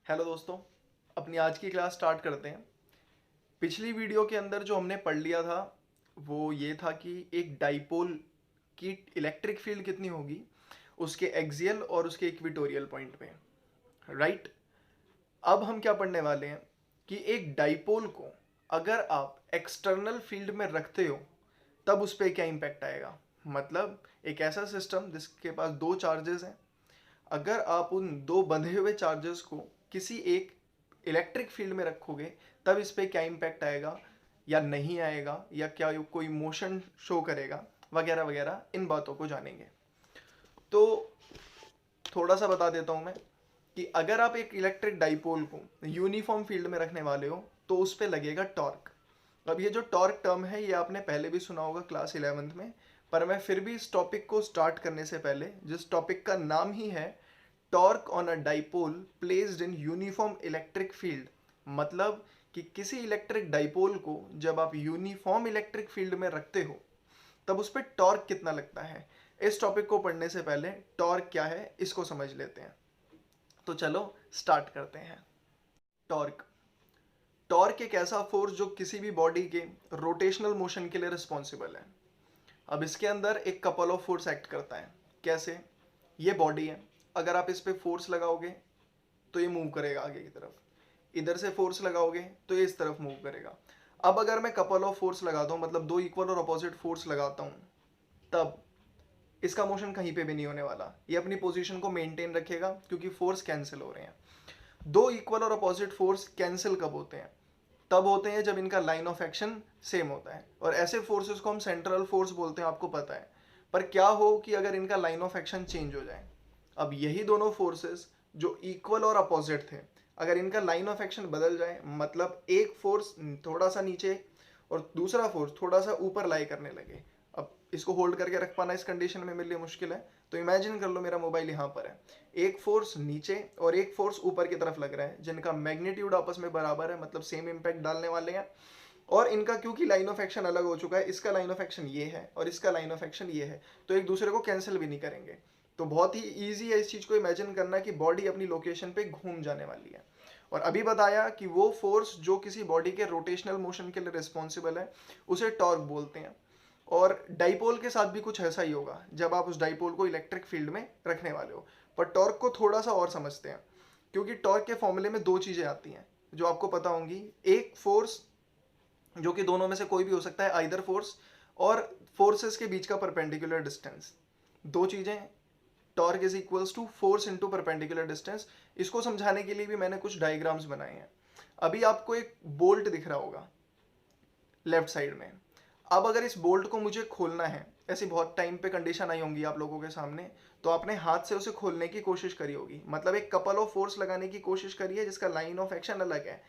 Hello दोस्तों, अपनी आज की क्लास स्टार्ट करते हैं। पिछली वीडियो के अंदर जो हमने पढ़ लिया था वो ये था कि एक डाइपोल की इलेक्ट्रिक फील्ड कितनी होगी उसके एक्सियल और उसके इक्वेटोरियल पॉइंट पे, राइट। अब हम क्या पढ़ने वाले हैं कि एक डाइपोल को अगर आप एक्सटर्नल फील्ड में रखते हो तब उस पर क्या इम्पैक्ट आएगा। मतलब एक ऐसा सिस्टम जिसके पास दो चार्जेस हैं, अगर आप उन दो बंधे हुए चार्जेस को किसी एक इलेक्ट्रिक फील्ड में रखोगे तब इस पे क्या इम्पैक्ट आएगा या नहीं आएगा, या क्या कोई मोशन शो करेगा, वगैरह वगैरह, इन बातों को जानेंगे। तो थोड़ा सा बता देता हूँ मैं कि अगर आप एक इलेक्ट्रिक डाइपोल को यूनिफॉर्म फील्ड में रखने वाले हो तो उस पर लगेगा टॉर्क। अब ये जो टॉर्क टर्म है ये आपने पहले भी सुना होगा क्लास 11th में, पर मैं फिर भी इस टॉपिक को स्टार्ट करने से पहले, जिस टॉपिक का नाम ही है torque on a dipole placed in uniform electric field, मतलब कि किसी इलेक्ट्रिक डाइपोल को जब आप यूनिफॉर्म इलेक्ट्रिक फील्ड में रखते हो तब उस पर टॉर्क कितना लगता है। इस टॉपिक को पढ़ने से पहले टॉर्क क्या है इसको समझ लेते हैं। तो चलो स्टार्ट करते हैं। टॉर्क टॉर्क एक ऐसा फोर्स जो किसी भी बॉडी के रोटेशनल मोशन के लिए रिस्पॉन्सिबल है। अब इसके अंदर एक कपल ऑफ फोर्स एक्ट करता है। कैसे? ये बॉडी है, अगर आप इस पे फोर्स लगाओगे तो ये मूव करेगा आगे की तरफ, इधर से फोर्स लगाओगे तो ये इस तरफ मूव करेगा। अब अगर मैं कपल ऑफ फोर्स लगाता हूँ, मतलब दो इक्वल और अपोजिट फोर्स लगाता हूँ, तब इसका मोशन कहीं पे भी नहीं होने वाला, ये अपनी पोजीशन को मेंटेन रखेगा क्योंकि फोर्स कैंसिल हो रहे हैं। दो इक्वल और अपोजिट फोर्स कैंसिल कब होते हैं? तब होते हैं जब इनका लाइन ऑफ एक्शन सेम होता है, और ऐसे फोर्सेस को हम सेंट्रल फोर्स बोलते हैं, आपको पता है। पर क्या हो कि अगर इनका लाइन ऑफ एक्शन चेंज हो जाए, अब यही दोनों फोर्सेस जो इक्वल और अपोजिट थे, अगर इनका लाइन ऑफ एक्शन बदल जाए, मतलब एक फोर्स थोड़ा सा नीचे और दूसरा फोर्स थोड़ा सा ऊपर लाई करने लगे, अब इसको होल्ड करके रख पाना इस कंडीशन में मेरे लिए मुश्किल है। तो इमेजिन कर लो मेरा मोबाइल यहाँ पर है, एक फोर्स नीचे और एक फोर्स ऊपर की तरफ लग रहा है, जिनका मैग्नीट्यूड आपस में बराबर है, मतलब सेम इम्पैक्ट डालने वाले हैं। और इनका क्योंकि लाइन ऑफ एक्शन अलग हो चुका है, इसका लाइन ऑफ एक्शन ये है और इसका लाइन ऑफ एक्शन ये है, तो एक दूसरे को कैंसिल भी नहीं करेंगे। तो बहुत ही ईजी है इस चीज को इमेजिन करना कि बॉडी अपनी लोकेशन पे घूम जाने वाली है। और अभी बताया कि वो फोर्स जो किसी बॉडी के रोटेशनल मोशन के लिए रिस्पॉन्सिबल है उसे टॉर्क बोलते हैं। और डाइपोल के साथ भी कुछ ऐसा ही होगा जब आप उस डाइपोल को इलेक्ट्रिक फील्ड में रखने वाले हो। पर टॉर्क को थोड़ा सा और समझते हैं, क्योंकि टॉर्क के फॉर्मूले में दो चीज़ें आती हैं जो आपको पता होंगी। एक फोर्स जो कि दोनों में से कोई भी हो सकता है, आइदर फोर्स, और फोर्सेस के बीच का परपेंडिकुलर डिस्टेंस। दो चीज़ें, torque is equals to force into perpendicular distance. इसको समझाने के लिए भी मैंने कुछ डायग्राम्स बनाए हैं। अभी आपको एक बोल्ट दिख रहा होगा लेफ्ट साइड में। अब अगर इस बोल्ट को मुझे खोलना है, ऐसी बहुत टाइम पे कंडीशन आई होंगी आप लोगों के सामने, तो आपने हाथ से उसे खोलने की कोशिश करी होगी, मतलब एक कपल ऑफ फोर्स लगाने की कोशिश करी है जिसका लाइन ऑफ एक्शन अलग है।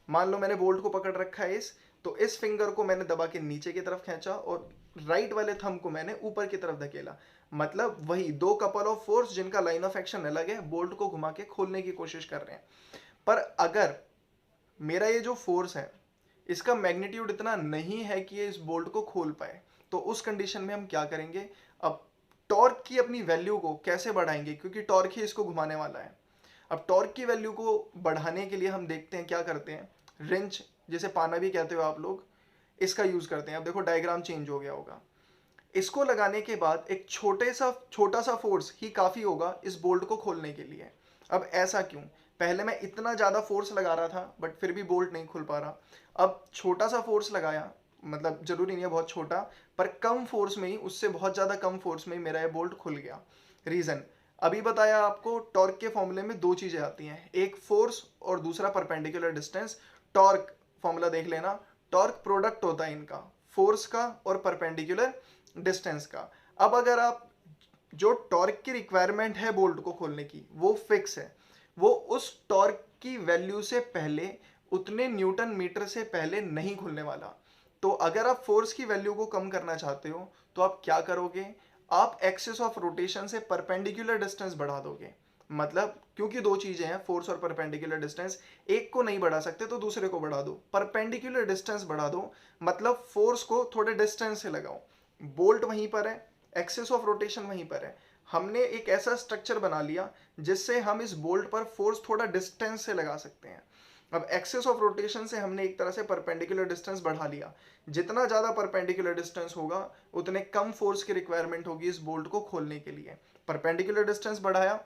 मान लो मैंने बोल्ट को पकड़ रखा है तो इस फिंगर को मैंने दबा के नीचे की तरफ खींचा और राइट वाले थंब को मैंने ऊपर की तरफ धकेला, मतलब वही दो कपल ऑफ फोर्स जिनका लाइन ऑफ एक्शन अलग है, बोल्ट को घुमा के खोलने की कोशिश कर रहे हैं। पर अगर मेरा ये जो फोर्स है इसका मैग्नीट्यूड इतना नहीं है कि ये इस बोल्ट को खोल पाए, तो उस कंडीशन में हम क्या करेंगे? अब टॉर्क की अपनी वैल्यू को कैसे बढ़ाएंगे, क्योंकि टॉर्क ही इसको घुमाने वाला है। अब टॉर्क की वैल्यू को बढ़ाने के लिए हम देखते हैं क्या करते हैं, रिंच जिसे पाना भी कहते हो आप लोग, इसका यूज करते हैं। अब देखो डायग्राम चेंज हो गया होगा। इसको लगाने के बाद एक छोटा सा फोर्स ही काफी होगा इस बोल्ट को खोलने के लिए। अब ऐसा क्यों? पहले मैं इतना ज्यादा फोर्स लगा रहा था बट फिर भी बोल्ट नहीं खुल पा रहा। अब छोटा सा फोर्स लगाया, मतलब जरूरी नहीं है बहुत छोटा, पर कम फोर्स में ही, उससे बहुत ज्यादा कम फोर्स में ही मेरा ये बोल्ट खुल गया। रीजन अभी बताया आपको, टॉर्क के फॉर्मूले में दो चीजें आती हैं, एक फोर्स और दूसरा परपेंडिकुलर डिस्टेंस। टॉर्क फॉर्मूला देख लेना, टॉर्क प्रोडक्ट होता है इनका, फोर्स का और परपेंडिकुलर डिस्टेंस का। अब अगर आप जो टॉर्क की रिक्वायरमेंट है बोल्ट को खोलने की वो फिक्स है, वो उस टॉर्क की वैल्यू से पहले, उतने न्यूटन मीटर से पहले नहीं खुलने वाला। तो अगर आप फोर्स की वैल्यू को कम करना चाहते हो तो आप क्या करोगे? आप एक्सिस ऑफ रोटेशन से परपेंडिकुलर डिस्टेंस बढ़ा दोगे। मतलब क्योंकि दो चीजें हैं, फोर्स और परपेंडिकुलर डिस्टेंस, एक को नहीं बढ़ा सकते तो दूसरे को बढ़ा दो, परपेंडिकुलर डिस्टेंस बढ़ा दो, मतलब फोर्स को थोड़े डिस्टेंस से लगाओ। बोल्ट वहीं पर है, एक्सिस ऑफ रोटेशन वहीं पर है। हमने एक ऐसा स्ट्रक्चर बना लिया जिससे हम इस बोल्ट पर फोर्स थोड़ा डिस्टेंस से लगा सकते हैं। अब एक्सिस ऑफ रोटेशन से हमने एक तरह से परपेंडिकुलर डिस्टेंस बढ़ा लिया। जितना ज़्यादा परपेंडिकुलर डिस्टेंस होगा उतने कम फोर्स की रिक्वायरमेंट होगी इस बोल्ट को खोलने के लिए। परपेंडिकुलर डिस्टेंस बढ़ाया,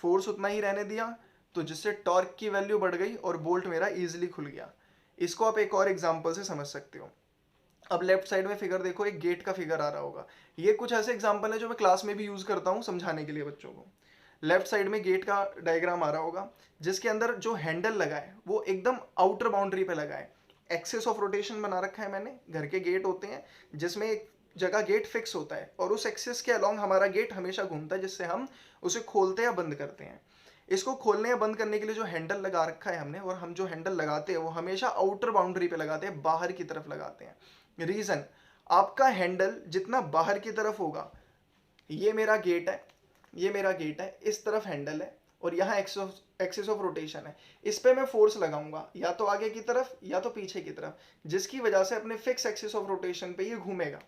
फोर्स उतना ही रहने दिया, तो जिससे टॉर्क की वैल्यू बढ़ गई और बोल्ट मेरा ईजिली खुल गया। इसको आप एक और एग्जाम्पल से समझ सकते हो। अब लेफ्ट साइड में फिगर देखो, एक गेट का फिगर आ रहा होगा। ये कुछ ऐसे एग्जाम्पल है जो मैं क्लास में भी यूज करता हूँ समझाने के लिए बच्चों को। लेफ्ट साइड में गेट का डायग्राम आ रहा होगा जिसके अंदर जो हैंडल लगा है वो एकदम आउटर बाउंड्री पे लगा है। एक्सिस ऑफ रोटेशन बना रखा है मैंने। घर के गेट होते हैं जिसमें एक जगह गेट फिक्स होता है और उस एक्सिस के अलोंग हमारा गेट हमेशा घूमता है जिससे हम उसे खोलते या बंद करते हैं। इसको खोलने या बंद करने के लिए जो हैंडल लगा रखा है हमने, और हम जो हैंडल लगाते हैं वो हमेशा आउटर बाउंड्री पे लगाते हैं, बाहर की तरफ लगाते हैं। रीजन, आपका हैंडल जितना बाहर की तरफ होगा, ये मेरा गेट है, ये मेरा गेट है, इस तरफ हैंडल है और यहाँ एक्सिस ऑफ रोटेशन है। इस पे मैं फोर्स लगाऊंगा या तो आगे की तरफ या तो पीछे की तरफ, जिसकी वजह से अपने फिक्स एक्सिस ऑफ रोटेशन पे ये घूमेगा,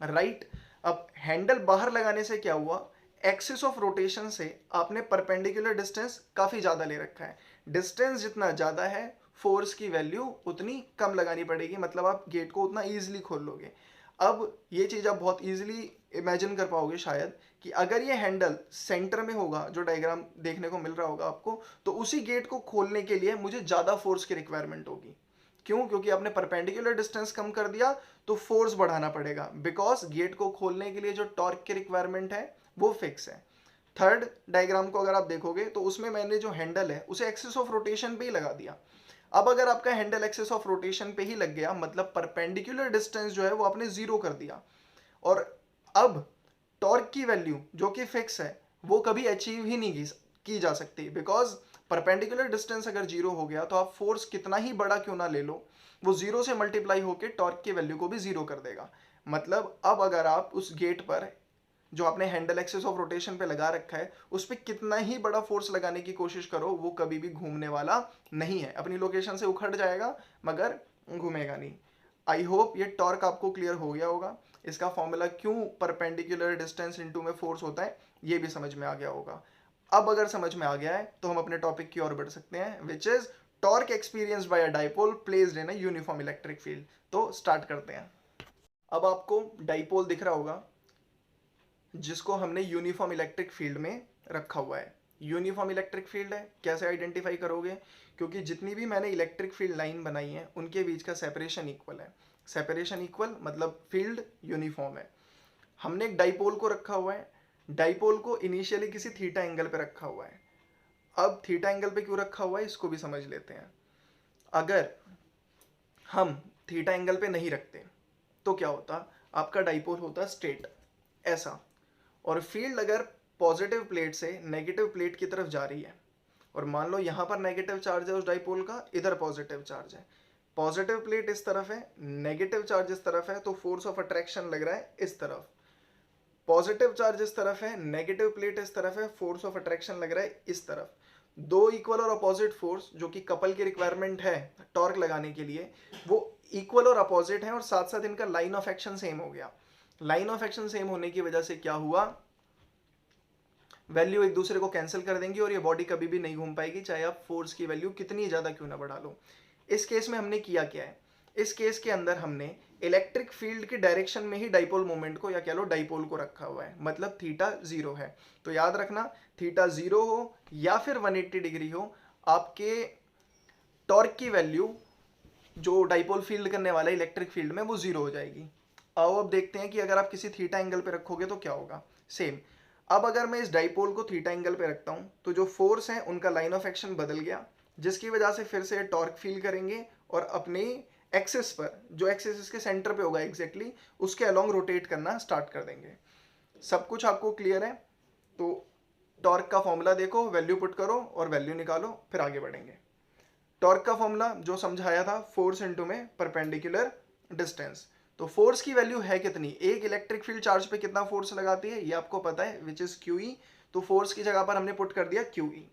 राइट। अब हैंडल बाहर लगाने से क्या हुआ, एक्सिस ऑफ रोटेशन से आपने परपेंडिकुलर डिस्टेंस काफी ज्यादा ले रखा है। डिस्टेंस जितना ज्यादा है फोर्स की वैल्यू उतनी कम लगानी पड़ेगी, मतलब आप गेट को उतना ईजिली खोल लोगे। अब ये चीज आप बहुत ईजिली इमेजिन कर पाओगे शायद कि अगर ये हैंडल सेंटर में होगा, जो डायग्राम देखने को मिल रहा होगा आपको, तो उसी गेट को खोलने के लिए मुझे ज्यादा फोर्स की रिक्वायरमेंट होगी। क्यों? क्योंकि आपने परपेंडिकुलर डिस्टेंस कम कर दिया तो फोर्स बढ़ाना पड़ेगा, बिकॉज गेट को खोलने के लिए जो टॉर्क की रिक्वायरमेंट है वो फिक्स है। थर्ड डायग्राम को अगर आप देखोगे तो उसमें मैंने जो हैंडल है उसे एक्सिस ऑफ रोटेशन पे ही लगा दिया। अब अगर आपका हैंडल एक्सिस ऑफ रोटेशन पे ही लग गया, मतलब परपेंडिकुलर डिस्टेंस जो है वो आपने जीरो कर दिया, और अब टॉर्क की वैल्यू जो कि फिक्स है वो कभी अचीव ही नहीं की जा सकती, बिकॉज परपेंडिकुलर डिस्टेंस अगर जीरो हो गया तो आप फोर्स कितना ही बड़ा क्यों ना ले लो, वो जीरो से मल्टीप्लाई होकर टॉर्क की वैल्यू को भी जीरो कर देगा। मतलब अब अगर आप उस गेट पर जो आपने हैंडल एक्सिस ऑफ रोटेशन पे लगा रखा है उस पर कितना ही बड़ा फोर्स लगाने की कोशिश करो, वो कभी भी घूमने वाला नहीं है। अपनी लोकेशन से उखड़ जाएगा मगर घूमेगा नहीं। आई होप ये टॉर्क आपको क्लियर हो गया होगा। इसका फॉर्मूला क्यों परपेंडिकुलर डिस्टेंस इनटू में फोर्स होता है ये भी समझ में आ गया होगा। अब अगर समझ में आ गया है तो हम अपने टॉपिक की ओर बढ़ सकते हैं, which is torque experienced bye a dipole placed in a uniform electric field. तो स्टार्ट करते हैं। अब आपको डाइपोल दिख रहा होगा जिसको हमने यूनिफॉर्म इलेक्ट्रिक फील्ड में रखा हुआ है। यूनिफॉर्म इलेक्ट्रिक फील्ड है, कैसे आइडेंटिफाई करोगे? क्योंकि जितनी भी मैंने इलेक्ट्रिक फील्ड लाइन बनाई है उनके बीच का सेपरेशन इक्वल है। सेपरेशन इक्वल मतलब फील्ड यूनिफॉर्म है। हमने एक डाइपोल को रखा हुआ है, डाइपोल को इनिशियली किसी थीटा एंगल पे रखा हुआ है। अब थीटा एंगल पे क्यों रखा हुआ है इसको भी समझ लेते हैं। अगर हम थीटा एंगल पे नहीं रखते तो क्या होता, आपका डाइपोल होता स्ट्रेट ऐसा, और फील्ड अगर पॉजिटिव प्लेट से नेगेटिव प्लेट की तरफ जा रही है, और मान लो यहाँ पर नेगेटिव चार्ज है उस डाइपोल का, इधर पॉजिटिव चार्ज है, पॉजिटिव प्लेट इस तरफ है, नेगेटिव चार्ज इस तरफ है, तो फोर्स ऑफ अट्रैक्शन लग रहा है इस तरफ। पॉजिटिव चार्ज इस तरफ है, नेगेटिव प्लेट इस तरफ है, फोर्स ऑफ अट्रैक्शन लग रहा है इस तरफ। दो इक्वल और अपोजिट फोर्स जो कि कपल की रिक्वायरमेंट है टॉर्क लगाने के लिए, वो इक्वल और अपोजिट है, और साथ साथ इनका लाइन ऑफ एक्शन सेम हो गया। लाइन ऑफ एक्शन सेम होने की वजह से क्या हुआ, वैल्यू एक दूसरे को कैंसिल कर देंगी और ये बॉडी कभी भी नहीं घूम पाएगी, चाहे आप फोर्स की वैल्यू कितनी ज्यादा क्यों ना बढ़ा लो। इस केस में हमने किया क्या है, इस केस के अंदर हमने इलेक्ट्रिक फील्ड की डायरेक्शन में ही डाइपोल मोमेंट को या कह लो डाइपोल को रखा हुआ है, मतलब थीटा जीरो है। तो याद रखना, थीटा जीरो हो या फिर 180 डिग्री हो, आपके टॉर्क की वैल्यू जो डाइपोल फील्ड करने वाला है इलेक्ट्रिक फील्ड में वो जीरो हो जाएगी। आओ अब देखते हैं कि अगर आप किसी थीटा एंगल पे रखोगे तो क्या होगा। सेम, अब अगर मैं इस डाइपोल को थीटा एंगल पे रखता हूं तो जो फोर्स है उनका लाइन ऑफ एक्शन बदल गया, जिसकी वजह से फिर से टॉर्क फील करेंगे और अपने एक्सिस पर, जो एक्सिस इसके सेंटर पे होगा एग्जैक्टली, उसके अलोंग रोटेट करना स्टार्ट कर देंगे। सब कुछ आपको क्लियर है? तो टॉर्क का फॉर्मूला देखो, वैल्यू पुट करो और वैल्यू निकालो, फिर आगे बढ़ेंगे। टॉर्क का फॉर्मूला जो समझाया था, फोर्स इनटू में परपेंडिकुलर डिस्टेंस। तो फोर्स की वैल्यू है कितनी, एक इलेक्ट्रिक फील्ड चार्ज पे कितना फोर्स लगाती है ये आपको पता है, विच इज क्यू ई। तो फोर्स की जगह पर हमने पुट कर दिया क्यू ई।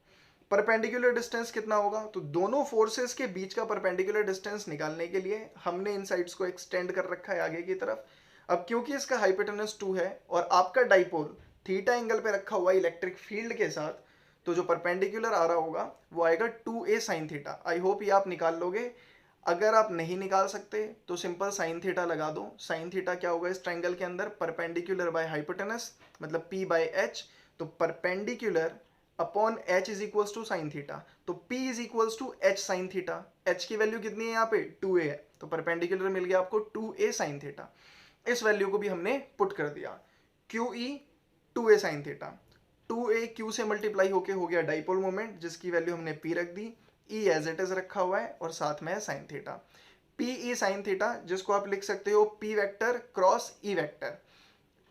परपेंडिकुलर डिस्टेंस कितना होगा, तो दोनों फोर्सेस के बीच का परपेंडिकुलर डिस्टेंस निकालने के लिए हमने इन साइड्स को एक्सटेंड कर रखा है आगे की तरफ। अब क्योंकि इसका हाइपोटेनस 2 है और आपका डाइपोल थीटा एंगल पे रखा हुआ इलेक्ट्रिक फील्ड के साथ, तो जो परपेंडिकुलर आ रहा होगा वो आएगा 2a sine theta. I hope ये आप निकाल लोगे। अगर आप नहीं निकाल सकते तो सिंपल साइन थीटा लगा दो। साइन थीटा क्या होगा इस ट्रायंगल के अंदर, परपेंडिकुलर बाय हाइपोटेनस, मतलब p बाय h। तो perpendicular upon h is equals to sine theta, तो p is equals to h sine theta. h की वैल्यू कितनी है यहाँ पे, 2a है, तो परपेंडिकुलर मिल गया आपको 2a साइन थीटा। इस वैल्यू को भी हमने पुट कर दिया, QE 2a sine theta. 2a q से मल्टीप्लाई होके हो गया डाइपोल मोमेंट, जिसकी वैल्यू हमने p रख दी, E एज इट इज रखा हुआ है और साथ में है sine theta. P E sine theta, जिसको आप लिख सकते हो p vector cross e vector.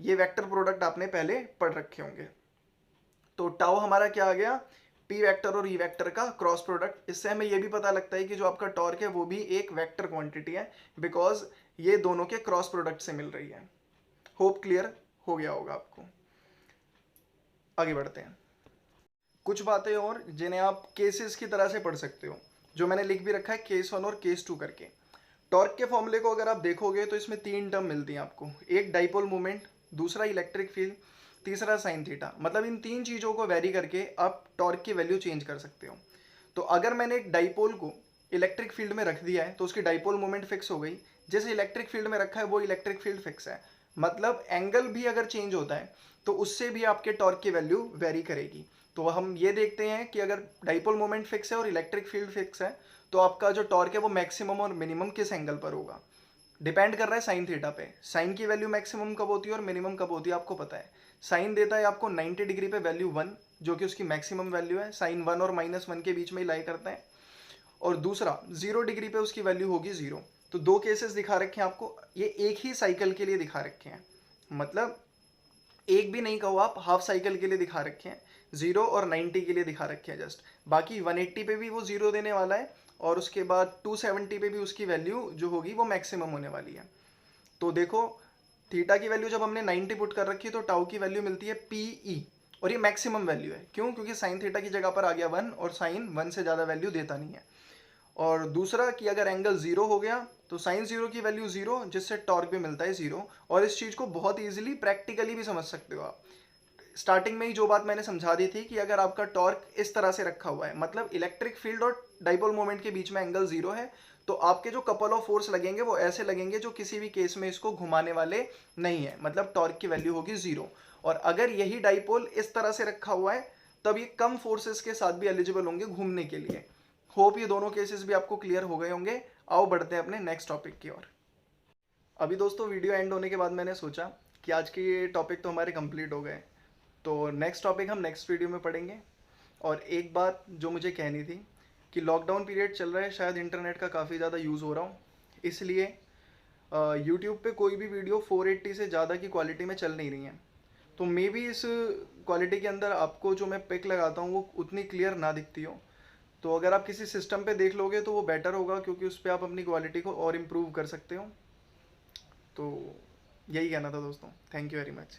ये वेक्टर प्रोडक्ट आपने पहले पढ़ रखे होंगे। तो टाउ हमारा क्या आ गया, p वेक्टर और e वेक्टर का क्रॉस प्रोडक्ट। इससे हमें ये भी पता लगता है कि जो आपका टॉर्क है वो भी एक वेक्टर क्वांटिटी है, बिकॉज ये दोनों के क्रॉस प्रोडक्ट से मिल रही है। होप क्लियर हो गया होगा आपको। आगे बढ़ते हैं, कुछ बातें और जिन्हें आप केसेस की तरह से पढ़ सकते हो, जो मैंने लिख भी रखा है केस 1 और केस 2 करके। टॉर्क के फॉर्मूले को अगर आप देखोगे तो इसमें 3 टर्म मिलती हैं आपको, एक डाइपोल मोमेंट, दूसरा इलेक्ट्रिक फील्ड, तीसरा साइन थीटा। मतलब इन 3 चीज़ों को वेरी करके आप टॉर्क की वैल्यू चेंज कर सकते हो। तो अगर मैंने एक डाइपोल को इलेक्ट्रिक फील्ड में रख दिया है तो उसकी डाइपोल मोमेंट फिक्स हो गई, जैसे इलेक्ट्रिक फील्ड में रखा है वो इलेक्ट्रिक फील्ड फिक्स है। मतलब एंगल भी अगर चेंज होता है तो उससे भी आपके टॉर्क की वैल्यू वेरी करेगी। तो हम ये देखते हैं कि अगर डाइपोल मोमेंट फिक्स है और इलेक्ट्रिक फील्ड फिक्स है तो आपका जो टॉर्क है वो मैक्सिमम और मिनिमम किस एंगल पर होगा, डिपेंड कर रहा है साइन थीटा पे। साइन की वैल्यू मैक्सिमम कब होती है और मिनिमम कब होती है आपको पता है। साइन देता है आपको 90 डिग्री पे वैल्यू 1, जो कि उसकी मैक्सिमम वैल्यू है। साइन 1 और -1 के बीच में ही लाई करता है। और दूसरा 0 डिग्री पे उसकी वैल्यू होगी 0। तो 2 केसेस दिखा रखे हैं आपको, ये एक ही साइकिल के लिए दिखा रखे हैं। मतलब एक भी नहीं कहो आप, हाफ साइकिल के लिए दिखा रखे हैं, 0 और 90 के लिए दिखा रखे हैं जस्ट। बाकी 180 पे भी वो 0 देने वाला है और उसके बाद 270 पे भी उसकी वैल्यू जो होगी वो मैक्सिमम होने वाली है। तो देखो थीटा की वैल्यू जब हमने 90 पुट कर रखी तो टाउ की वैल्यू मिलती है PE, और ये मैक्सिमम वैल्यू है। क्यों, क्योंकि साइन थीटा की जगह पर आ गया 1 और साइन 1 से ज़्यादा वैल्यू देता नहीं है। और दूसरा कि अगर एंगल 0 हो गया तो साइन 0 की वैल्यू 0, जिससे टॉर्क भी मिलता है 0। और इस चीज़ को बहुत ईजिली प्रैक्टिकली भी समझ सकते हो आप। स्टार्टिंग में ही जो बात मैंने समझा दी थी कि अगर आपका टॉर्क इस तरह से रखा हुआ है, मतलब इलेक्ट्रिक फील्ड और डाइपोल मोमेंट के बीच में एंगल 0 है, तो आपके जो कपल ऑफ फोर्स लगेंगे वो ऐसे लगेंगे जो किसी भी केस में इसको घुमाने वाले नहीं है। मतलब टॉर्क की वैल्यू होगी 0। और अगर यही डाइपोल इस तरह से रखा हुआ है तब ये कम फोर्सेस के साथ भी एलिजिबल होंगे घूमने के लिए। होप ये दोनों केसेस भी आपको क्लियर हो गए होंगे। आओ बढ़ते हैं अपने नेक्स्ट टॉपिक की ओर। अभी दोस्तों वीडियो एंड होने के बाद मैंने सोचा कि आज के ये टॉपिक तो हमारे कंप्लीट हो गए, तो नेक्स्ट टॉपिक हम नेक्स्ट वीडियो में पढ़ेंगे। और एक बात जो मुझे कहनी थी कि लॉकडाउन पीरियड चल रहा है, शायद इंटरनेट का काफ़ी ज़्यादा यूज़ हो रहा हूँ, इसलिए यूट्यूब पे कोई भी वीडियो 480 से ज़्यादा की क्वालिटी में चल नहीं रही है। तो मे बी इस क्वालिटी के अंदर आपको जो मैं पिक लगाता हूँ वो उतनी क्लियर ना दिखती हो। तो अगर आप किसी सिस्टम पे देख लोगे तो वो बेटर होगा, क्योंकि उस पर आप अपनी क्वालिटी को और इम्प्रूव कर सकते हो। तो यही कहना था दोस्तों, थैंक यू वेरी मच।